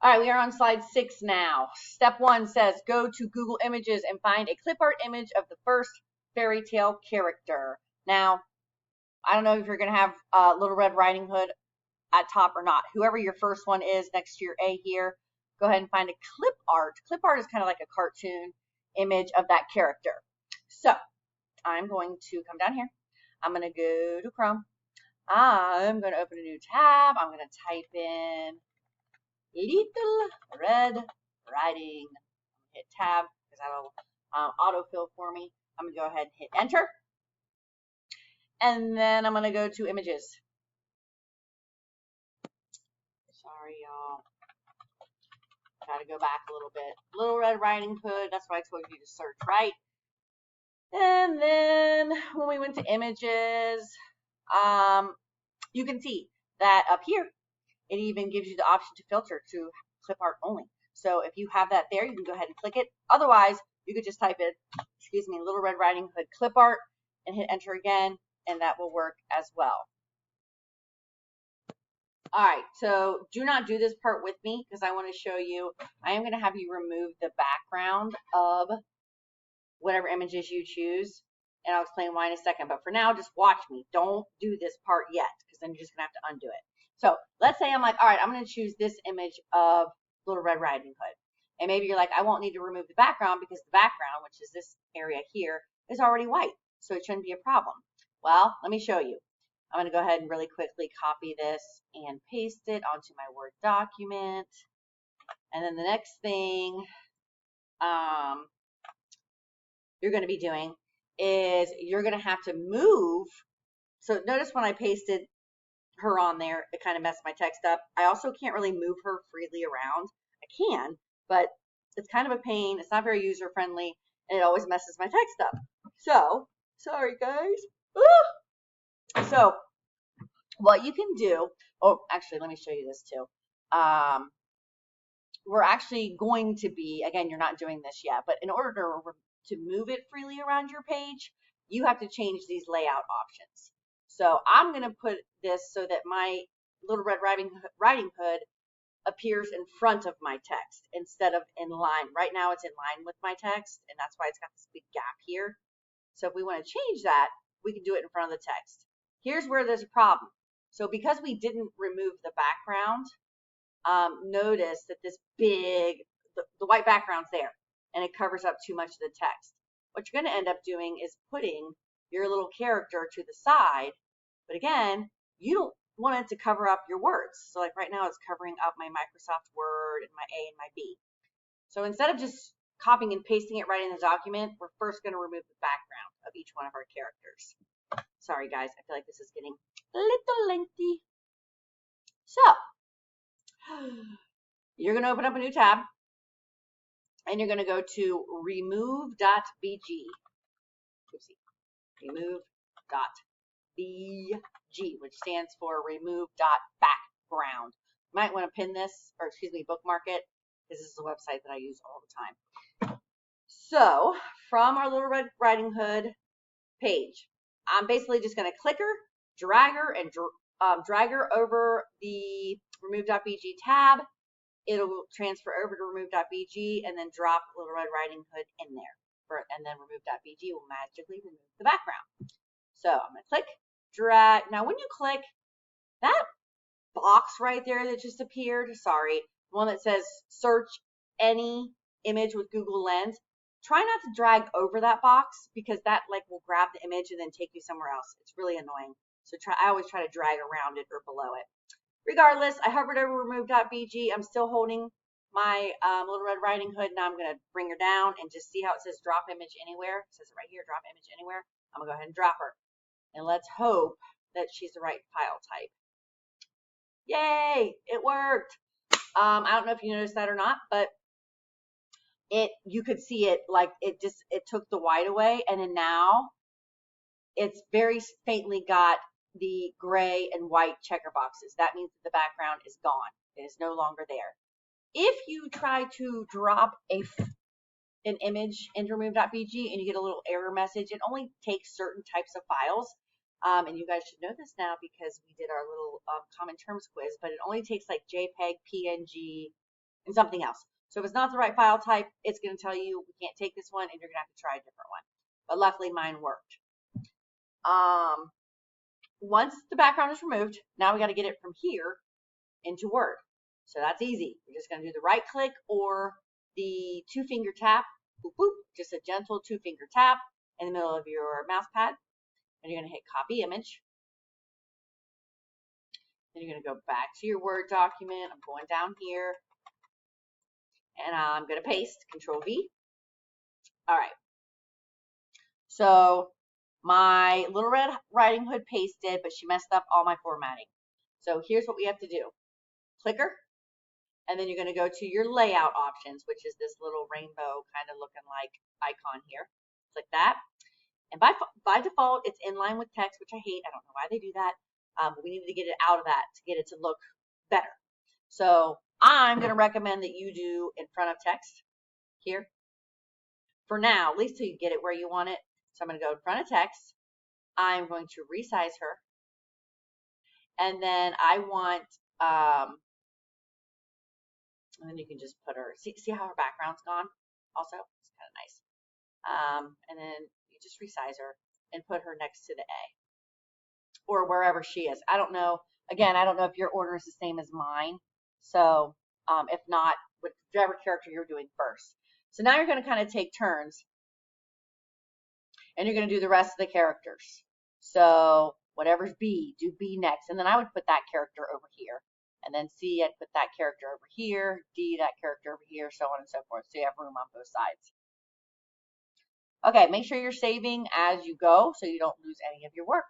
All right, we are on slide 6 now. Step 1 says go to Google Images and find a clip art image of the first fairy tale character. Now, I don't know if you're going to have Little Red Riding Hood at top or not. Whoever your first one is next to your A here, go ahead and find a clip art. Clip art is kind of like a cartoon image of that character. So I'm going to come down here. I'm going to go to Chrome. I'm going to open a new tab. I'm going to type in Little Red Riding. Hit tab because that'll autofill for me. I'm going to go ahead and hit enter. And then I'm going to go to images. Sorry, y'all. Gotta go back a little bit. Little Red Riding Hood, that's what I told you to search, right? And then when we went to images, you can see that up here, it even gives you the option to filter to clip art only. So if you have that there, you can go ahead and click it. Otherwise, you could just type in, Little Red Riding Hood clip art and hit enter again, and that will work as well. All right, so do not do this part with me because I want to show you, I am going to have you remove the background of whatever images you choose, and I'll explain why in a second. But for now, just watch me. Don't do this part yet because then you're just going to have to undo it. So let's say I'm like, all right, I'm going to choose this image of Little Red Riding Hood. And maybe you're like, I won't need to remove the background because the background, which is this area here, is already white. So it shouldn't be a problem. Well, let me show you. I'm going to go ahead and really quickly copy this and paste it onto my Word document. And then the next thing you're going to be doing is you're going to have to move. So notice when I pasted her on there, it kind of messed my text up. I also can't really move her freely around. I can, but it's kind of a pain. It's not very user friendly, and it always messes my text up. So, sorry guys. So what you can do, oh, actually, let me show you this too. We're actually going to be, again, you're not doing this yet, but in order to move it freely around your page, you have to change these layout options. So I'm going to put this so that my Little Red Riding Hood appears in front of my text instead of in line. Right now it's in line with my text, and that's why it's got this big gap here. So if we want to change that, we can do it in front of the text. Here's where there's a problem. So because we didn't remove the background, notice that this big, the white background's there, and it covers up too much of the text. What you're going to end up doing is putting your little character to the side, but again, you don't want it to cover up your words. So like right now, it's covering up my Microsoft Word and my A and my B. So instead of just copying and pasting it right in the document, we're first going to remove the background of each one of our characters. Sorry guys, I feel like this is getting a little lengthy. So you're going to open up a new tab, and you're going to go to remove.bg. Remove.bg, which stands for remove.background. You might want to pin this, or bookmark it, because this is a website that I use all the time. So from our Little Red Riding Hood page, I'm basically just going to click her, drag her, and drag her over the remove.bg tab. It'll transfer over to remove.bg and then drop Little Red Riding Hood in there. And then remove.bg will magically remove the background. So I'm going to click, drag. Now when you click, that box right there that just appeared, sorry, the one that says search any image with Google Lens, try not to drag over that box because that will grab the image and then take you somewhere else. It's really annoying. So I always try to drag around it or below it. Regardless, I hovered over remove.bg. I'm still holding my Little Red Riding Hood. Now I'm going to bring her down and just see how it says drop image anywhere. It says it right here, drop image anywhere. I'm going to go ahead and drop her. And let's hope that she's the right file type. Yay, it worked. I don't know if you noticed that or not, but you could see it it took the white away, and then now it's very faintly got the gray and white checker boxes. That means that the background is gone. It is no longer there. If you try to drop an image into remove.bg and you get a little error message, it only takes certain types of files. And you guys should know this now because we did our little common terms quiz, but it only takes like JPEG, PNG, in something else. So if it's not the right file type, it's going to tell you we can't take this one and you're going to have to try a different one. But luckily mine worked. Once the background is removed, now we got to get it from here into Word. So that's easy. We're just going to do the right click or the 2-finger tap. Boop, boop, just a gentle 2-finger tap in the middle of your mouse pad. And you're going to hit copy image. Then you're going to go back to your Word document. I'm going down here. And I'm going to paste, Control V. All right. So my Little Red Riding Hood pasted, but she messed up all my formatting. So here's what we have to do. Clicker. And then you're going to go to your layout options, which is this little rainbow kind of looking like icon here. Click that. And by default, it's in line with text, which I hate. I don't know why they do that. But we need to get it out of that to get it to look better. So I'm going to recommend that you do in front of text here. For now, at least till you get it where you want it. So I'm going to go in front of text. I'm going to resize her. And then I want, and then you can just put her, see how her background's gone also? It's kind of nice. And then you just resize her and put her next to the A. Or wherever she is. I don't know. Again, I don't know if your order is the same as mine. So if not, whichever character you're doing first. So now you're going to kind of take turns. And you're going to do the rest of the characters. So whatever's B, do B next. And then I would put that character over here. And then C, I'd put that character over here. D, that character over here, so on and so forth. So you have room on both sides. Okay, make sure you're saving as you go so you don't lose any of your work.